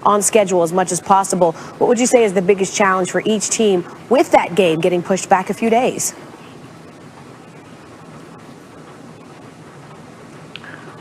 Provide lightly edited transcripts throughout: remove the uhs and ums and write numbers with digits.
on schedule as much as possible. What would you say is the biggest challenge for each team with that game getting pushed back a few days?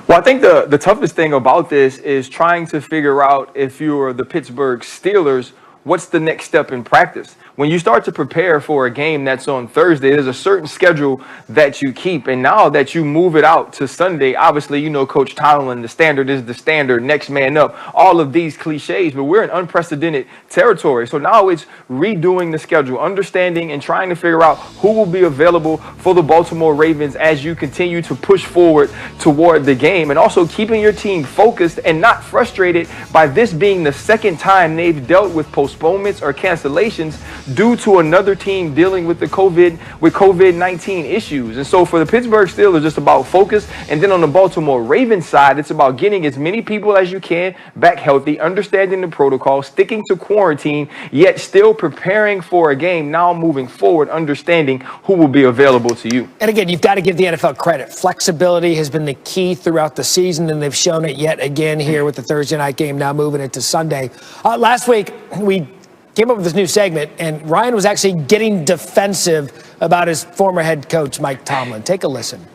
Well, I think the toughest thing about this is trying to figure out, if you're the Pittsburgh Steelers, what's the next step in practice. When you start to prepare for a game that's on Thursday, there's a certain schedule that you keep. And now that you move it out to Sunday, obviously, you know, Coach Tomlin, the standard is the standard, next man up, all of these cliches, but we're in unprecedented territory. So now it's redoing the schedule, understanding and trying to figure out who will be available for the Baltimore Ravens as you continue to push forward toward the game, and also keeping your team focused and not frustrated by this being the second time they've dealt with postponements or cancellations due to another team dealing with COVID-19 issues. And so for the Pittsburgh Steelers, it's about focus. And then on the Baltimore Ravens side, it's about getting as many people as you can back healthy, understanding the protocol, sticking to quarantine, yet still preparing for a game now moving forward, understanding who will be available to you. And again, you've got to give the NFL credit. Flexibility has been the key throughout the season, and they've shown it yet again here with the Thursday night game now moving it to Sunday. Last week, we came up with this new segment, and Ryan was actually getting defensive about his former head coach, Mike Tomlin. Take a listen.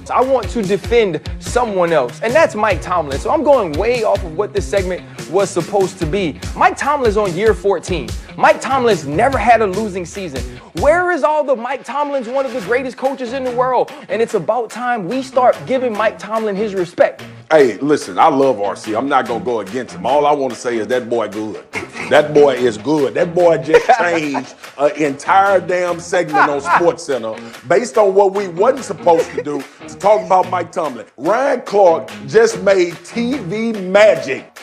I want to defend someone else, and that's Mike Tomlin. So I'm going way off of what this segment was supposed to be. Mike Tomlin's on year 14. Mike Tomlin's never had a losing season. Where is all the Mike Tomlin's one of the greatest coaches in the world? And it's about time we start giving Mike Tomlin his respect. Hey, listen, I love RC. I'm not going to go against him. All I want to say is that boy good. That boy is good. That boy just changed an entire damn segment on SportsCenter based on what we wasn't supposed to do to talk about Mike Tomlin. Ryan Clark just made TV magic.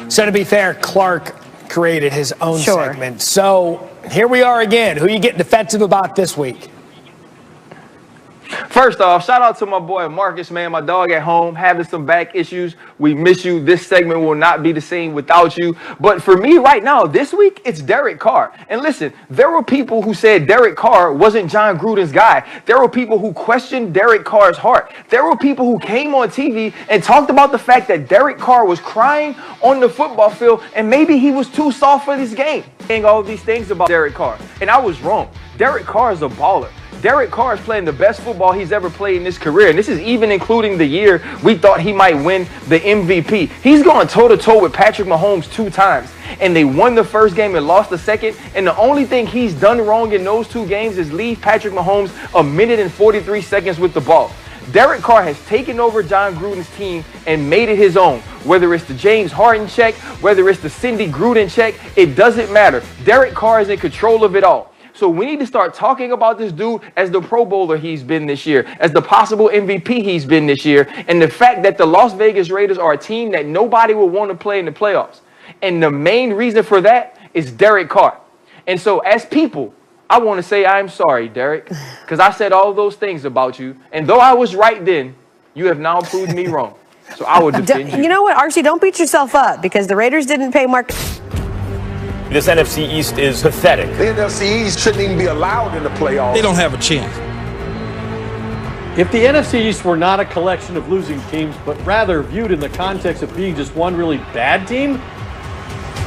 So to be fair, Clark created his own segment. So here we are again. Who you getting defensive about this week? First off, shout out to my boy Marcus, man, my dog at home, having some back issues. We miss you. This segment will not be the same without you. But for me right now, this week, it's Derek Carr. And listen, there were people who said Derek Carr wasn't John Gruden's guy. There were people who questioned Derek Carr's heart. There were people who came on TV and talked about the fact that Derek Carr was crying on the football field and maybe he was too soft for this game. Saying all these things about Derek Carr. And I was wrong. Derek Carr is a baller. Derek Carr is playing the best football he's ever played in his career. And this is even including the year we thought he might win the MVP. He's gone toe-to-toe with Patrick Mahomes 2 times. And they won the first game and lost the second. And the only thing he's done wrong in those 2 games is leave Patrick Mahomes 1 minute and 43 seconds with the ball. Derek Carr has taken over John Gruden's team and made it his own. Whether it's the James Harden check, whether it's the Cindy Gruden check, it doesn't matter. Derek Carr is in control of it all. So we need to start talking about this dude as the Pro Bowler he's been this year, as the possible MVP he's been this year, and the fact that the Las Vegas Raiders are a team that nobody will want to play in the playoffs. And the main reason for that is Derek Carr. And so as people, I want to say I'm sorry, Derek, because I said all those things about you. And though I was right then, you have now proved me wrong. So I will defend you. You know what, RC, don't beat yourself up because the Raiders didn't pay Mark. This NFC East is pathetic. The NFC East shouldn't even be allowed in the playoffs. They don't have a chance. If the NFC East were not a collection of losing teams, but rather viewed in the context of being just one really bad team,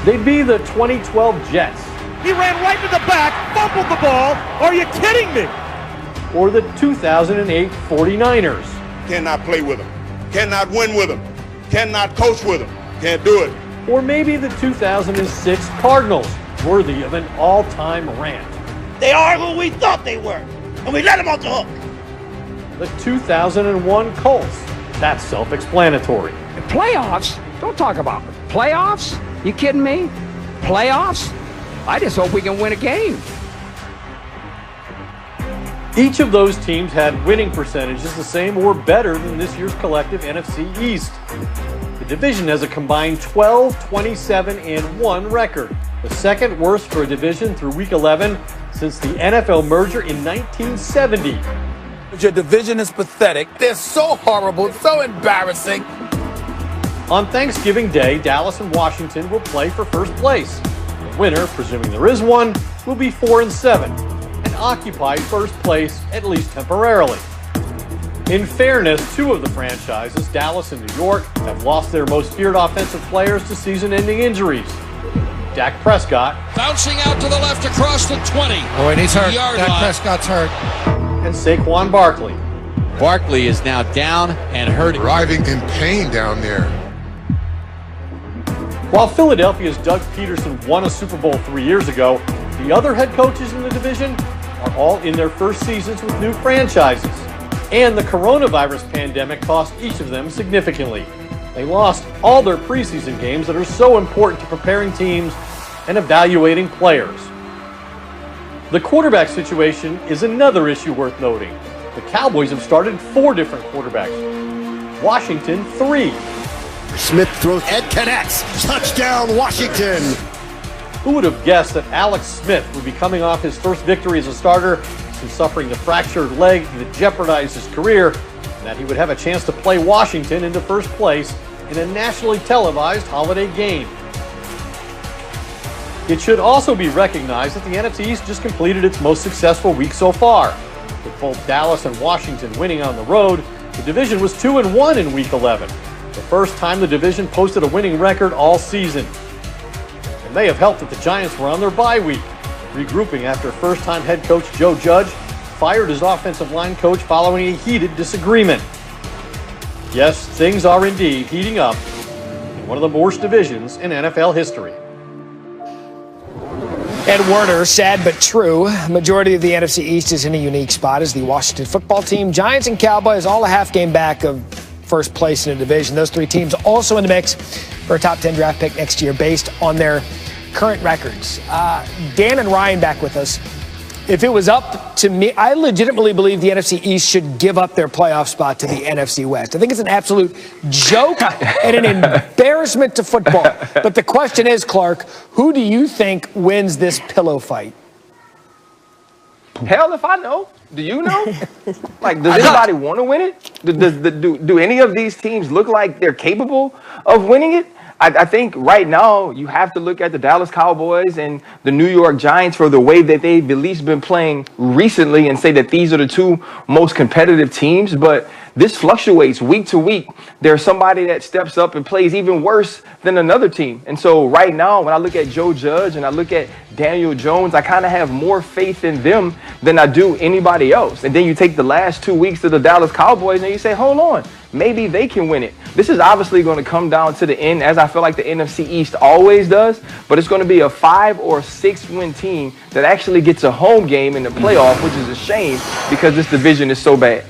they'd be the 2012 Jets. He ran right to the back, fumbled the ball. Are you kidding me? Or the 2008 49ers. Cannot play with them. Cannot win with them. Cannot coach with them. Can't do it. Or maybe the 2006 Cardinals, worthy of an all-time rant. They are who we thought they were, and we let them off the hook. The 2001 Colts. That's self-explanatory. Playoffs? Don't talk about it. Playoffs? You kidding me? Playoffs? I just hope we can win a game. Each of those teams had winning percentages the same or better than this year's collective NFC East. The division has a combined 12-27-1 record, the second worst for a division through Week 11 since the NFL merger in 1970. Your division is pathetic. They're so horrible, so embarrassing. On Thanksgiving Day, Dallas and Washington will play for first place. The winner, presuming there is one, will be 4-7 and occupy first place, at least temporarily. In fairness, two of the franchises, Dallas and New York, have lost their most feared offensive players to season-ending injuries. Dak Prescott. Bouncing out to the left across the 20. Oh, and he's hurt. Dak Prescott's hurt. And Saquon Barkley. Barkley is now down and hurt. Writhing in pain down there. While Philadelphia's Doug Peterson won a Super Bowl 3 years ago, the other head coaches in the division are all in their first seasons with new franchises. And the coronavirus pandemic cost each of them significantly. They lost all their preseason games that are so important to preparing teams and evaluating players. The quarterback situation is another issue worth noting. The Cowboys have started 4 different quarterbacks. Washington, 3. Smith throws and connects. Touchdown, Washington. Who would have guessed that Alex Smith would be coming off his first victory as a starter since suffering the fractured leg that jeopardized his career, and that he would have a chance to play Washington into first place in a nationally televised holiday game. It should also be recognized that the NFC East just completed its most successful week so far. With both Dallas and Washington winning on the road, the division was 2-1 in Week 11, the first time the division posted a winning record all season. It may have helped that the Giants were on their bye week, regrouping after first-time head coach Joe Judge fired his offensive line coach following a heated disagreement. Yes, things are indeed heating up in one of the worst divisions in NFL history. Ed Werner, sad but true. Majority of the NFC East is in a unique spot as the Washington football team. Giants and Cowboys all a half game back of first place in the division. Those 3 teams also in the mix for a top 10 draft pick next year based on their current records. Dan and Ryan back with us. If it was up to me, I legitimately believe the NFC East should give up their playoff spot to the NFC West. I think it's an absolute joke and an embarrassment to football. But the question is, Clark, who do you think wins this pillow fight? Hell if I know. Do you know? Like, does anybody want to win it? Do any of these teams look like they're capable of winning it? I think right now you have to look at the Dallas Cowboys and the New York Giants for the way that they've at least been playing recently and say that these are the 2 most competitive teams. But this fluctuates week to week. There's somebody that steps up and plays even worse than another team. And so right now, when I look at Joe Judge and I look at Daniel Jones, I kind of have more faith in them than I do anybody else. And then you take the last 2 weeks of the Dallas Cowboys and you say, hold on, maybe they can win it. This is obviously going to come down to the end, as I feel like the NFC East always does, but it's going to be a 5 or 6 win team that actually gets a home game in the playoff, which is a shame because this division is so bad.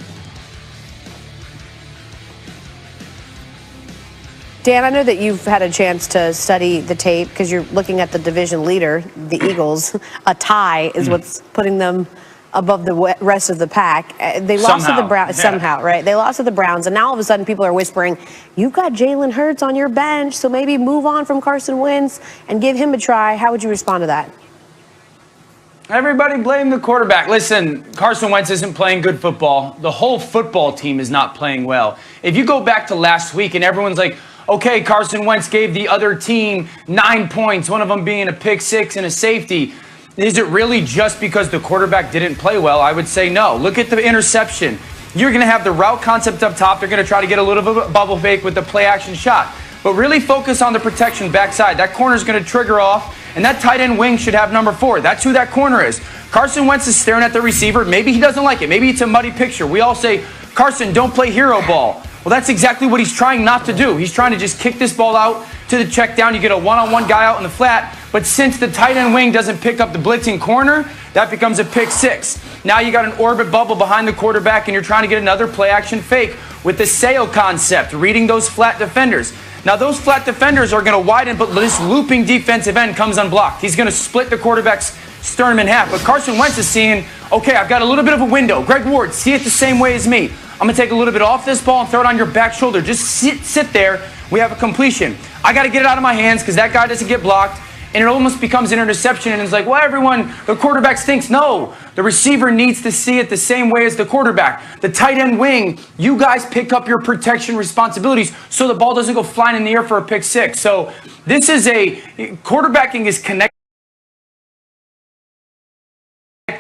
Dan, I know that you've had a chance to study the tape because you're looking at the division leader, the Eagles. A tie is what's putting them above the rest of the pack. They lost to the Browns somehow, right? They lost to the Browns, and now all of a sudden people are whispering, you've got Jalen Hurts on your bench, so maybe move on from Carson Wentz and give him a try. How would you respond to that? Everybody blame the quarterback. Listen, Carson Wentz isn't playing good football. The whole football team is not playing well. If you go back to last week and everyone's like, okay, Carson Wentz gave the other team 9 points, one of them being a pick 6 and a safety. Is it really just because the quarterback didn't play well? I would say no. Look at the interception. You're going to have the route concept up top. They're going to try to get a little bit of a bubble fake with the play action shot. But really focus on the protection backside. That corner is going to trigger off, and that tight end wing should have number 4. That's who that corner is. Carson Wentz is staring at the receiver. Maybe he doesn't like it. Maybe it's a muddy picture. We all say, Carson, don't play hero ball. Well, that's exactly what he's trying not to do. He's trying to just kick this ball out to the check down. You get a one-on-one guy out in the flat. But since the tight end wing doesn't pick up the blitzing corner, that becomes a pick 6. Now you got an orbit bubble behind the quarterback, and you're trying to get another play action fake with the sail concept, reading those flat defenders. Now those flat defenders are going to widen, but this looping defensive end comes unblocked. He's going to split the quarterback's sternum in half. But Carson Wentz is seeing, okay, I've got a little bit of a window. Greg Ward, see it the same way as me. I'm going to take a little bit off this ball and throw it on your back shoulder. Just sit there. We have a completion. I got to get it out of my hands because that guy doesn't get blocked. And it almost becomes an interception. And it's like, well, everyone, the quarterback stinks. No, the receiver needs to see it the same way as the quarterback. The tight end wing, you guys pick up your protection responsibilities so the ball doesn't go flying in the air for a pick 6. So this is quarterbacking is connected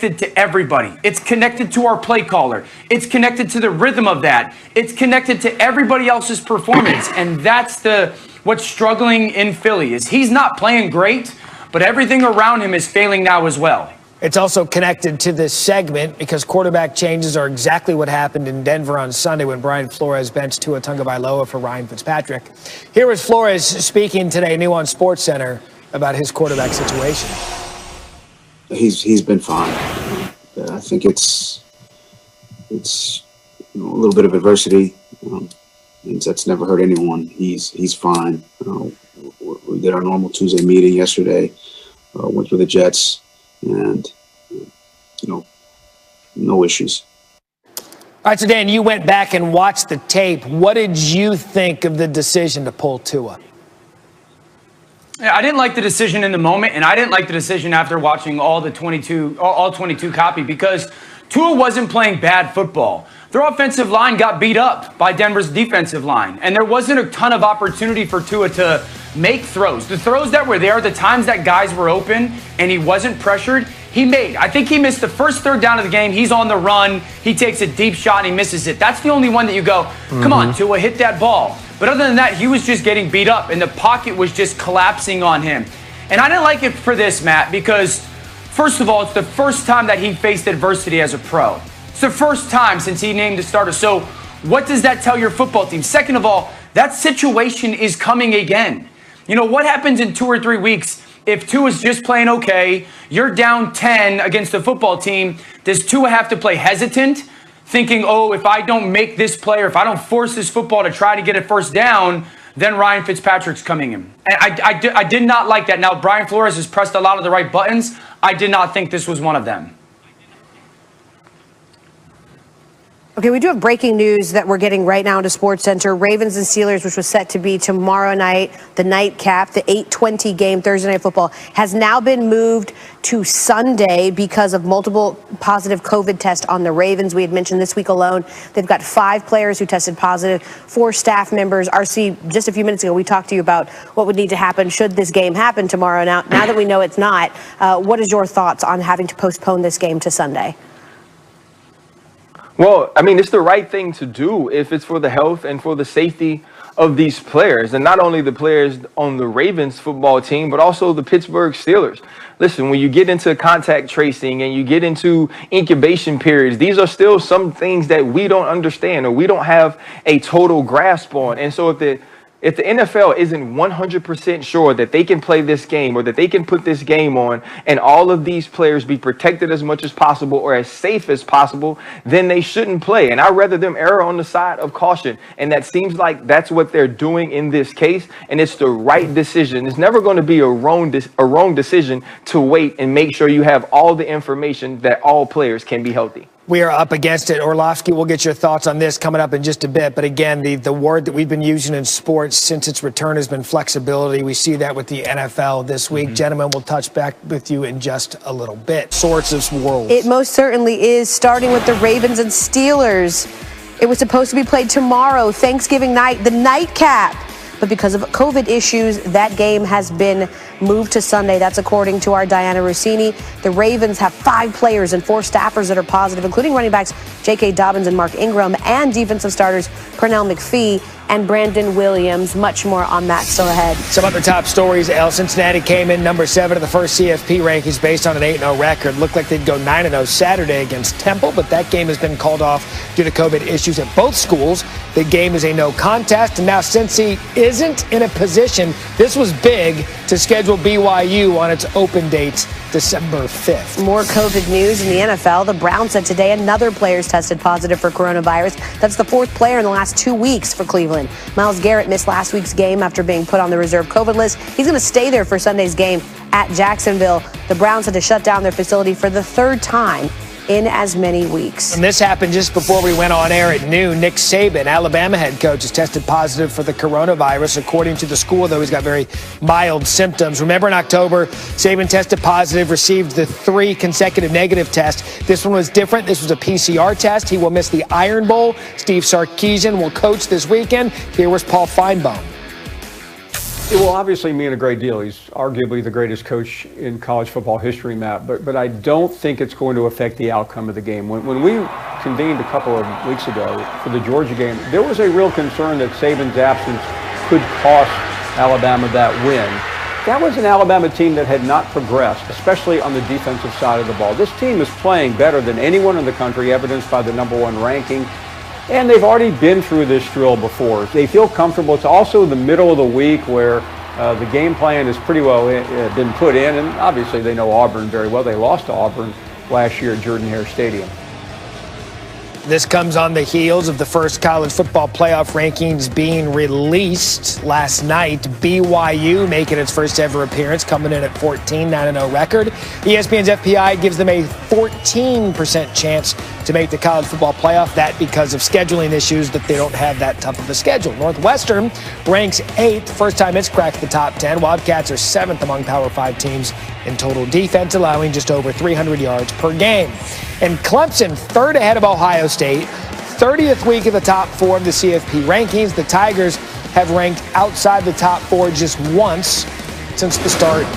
connected to everybody. It's connected to our play caller. It's connected to the rhythm of that. It's connected to everybody else's performance. And that's what's struggling in Philly is he's not playing great, but everything around him is failing now as well. It's also connected to this segment because quarterback changes are exactly what happened in Denver on Sunday when Brian Flores benched Tua Tagovailoa for Ryan Fitzpatrick. Here was Flores speaking today, new on SportsCenter, about his quarterback situation. He's been fine. I think it's a little bit of adversity. That's never hurt anyone. He's fine. We did our normal Tuesday meeting yesterday. Went through the Jets. And, no issues. All right, so Dan, you went back and watched the tape. What did you think of the decision to pull Tua? Yeah, I didn't like the decision in the moment, and I didn't like the decision after watching all 22 copy because Tua wasn't playing bad football. Their offensive line got beat up by Denver's defensive line, and there wasn't a ton of opportunity for Tua to make throws. The throws that were there, the times that guys were open and he wasn't pressured, he made. I think he missed the first third down of the game. He's on the run. He takes a deep shot and he misses it. That's the only one that you go, come on, Tua, hit that ball. But other than that, he was just getting beat up and the pocket was just collapsing on him. And I didn't like it for this, Matt, because first of all, it's the first time that he faced adversity as a pro. It's the first time since he named the starter. So what does that tell your football team? Second of all, that situation is coming again. You know, what happens in 2 or 3 weeks if Tua is just playing okay, you're down 10 against the football team, does Tua have to play hesitant, thinking, oh, if I don't make this play or if I don't force this football to try to get a first down, then Ryan Fitzpatrick's coming in. And I did not like that. Now, Brian Flores has pressed a lot of the right buttons. I did not think this was one of them. Okay, we do have breaking news that we're getting right now into SportsCenter. Ravens and Steelers, which was set to be tomorrow night, the nightcap, the 8:20 game, Thursday Night Football, has now been moved to Sunday because of multiple positive COVID tests on the Ravens. We had mentioned this week alone, they've got 5 players who tested positive, 4 staff members. RC, just a few minutes ago, we talked to you about what would need to happen should this game happen tomorrow. Now that we know it's not, what is your thoughts on having to postpone this game to Sunday? Well, I mean, it's the right thing to do if it's for the health and for the safety of these players, and not only the players on the Ravens football team, but also the Pittsburgh Steelers. Listen, when you get into contact tracing and you get into incubation periods, these are still some things that we don't understand or we don't have a total grasp on. And so if the NFL isn't 100% sure that they can play this game or that they can put this game on and all of these players be protected as much as possible or as safe as possible, then they shouldn't play. And I'd rather them err on the side of caution. And that seems like that's what they're doing in this case. And it's the right decision. It's never going to be a wrong decision to wait and make sure you have all the information that all players can be healthy. We are up against it. Orlovsky, we'll get your thoughts on this coming up in just a bit. But again, the word that we've been using in sports since its return has been flexibility. We see that with the NFL this week. Gentlemen, we'll touch back with you in just a little bit. Sorts of worlds. It most certainly is, starting with the Ravens and Steelers. It was supposed to be played tomorrow, Thanksgiving night, the nightcap. But because of COVID issues, that game has been moved to Sunday. That's according to our Diana Rossini. The Ravens have 5 players and 4 staffers that are positive, including running backs J.K. Dobbins and Mark Ingram, and defensive starters Pernell McPhee and Brandon Williams. Much more on that still ahead. Some other top stories. Cincinnati came in number 7 of the first CFP rankings based on an 8-0 record. Looked like they'd go 9-0 Saturday against Temple, but that game has been called off due to COVID issues at both schools. The game is a no contest, and now Cincy isn't in a position, this was big, to schedule BYU on its open dates December 5th. More COVID news in the NFL. The Browns said today another player's tested positive for coronavirus. That's the 4th player in the last 2 weeks for Cleveland. Myles Garrett missed last week's game after being put on the reserve COVID list. He's going to stay there for Sunday's game at Jacksonville. The Browns had to shut down their facility for the 3rd time in as many weeks. And this happened just before we went on air at noon. Nick Saban, Alabama head coach, has tested positive for the coronavirus. According to the school, though, he's got very mild symptoms. Remember in October, Saban tested positive, received the 3 consecutive negative tests. This one was different. This was a PCR test. He will miss the Iron Bowl. Steve Sarkisian will coach this weekend. Here was Paul Feinbaum. It will obviously mean a great deal. He's arguably the greatest coach in college football history, Matt, but I don't think it's going to affect the outcome of the game. When we convened a couple of weeks ago for the Georgia game, there was a real concern that Saban's absence could cost Alabama that win. That was an Alabama team that had not progressed, especially on the defensive side of the ball. This team is playing better than anyone in the country, evidenced by the #1 ranking. And they've already been through this drill before. They feel comfortable. It's also the middle of the week where the game plan has pretty well been put in. And obviously they know Auburn very well. They lost to Auburn last year at Jordan-Hare Stadium. This comes on the heels of the first college football playoff rankings being released last night. BYU making its first ever appearance, coming in at 14, 9-0 record. ESPN's FPI gives them a 14% chance to make the college football playoff. That because of scheduling issues, that they don't have that tough of a schedule. Northwestern ranks 8th, first time it's cracked the top 10. Wildcats are 7th among Power 5 teams in total defense, allowing just over 300 yards per game. And Clemson, 3rd ahead of Ohio State, 30th week of the top 4 of the CFP rankings. The Tigers have ranked outside the top 4 just once since the start.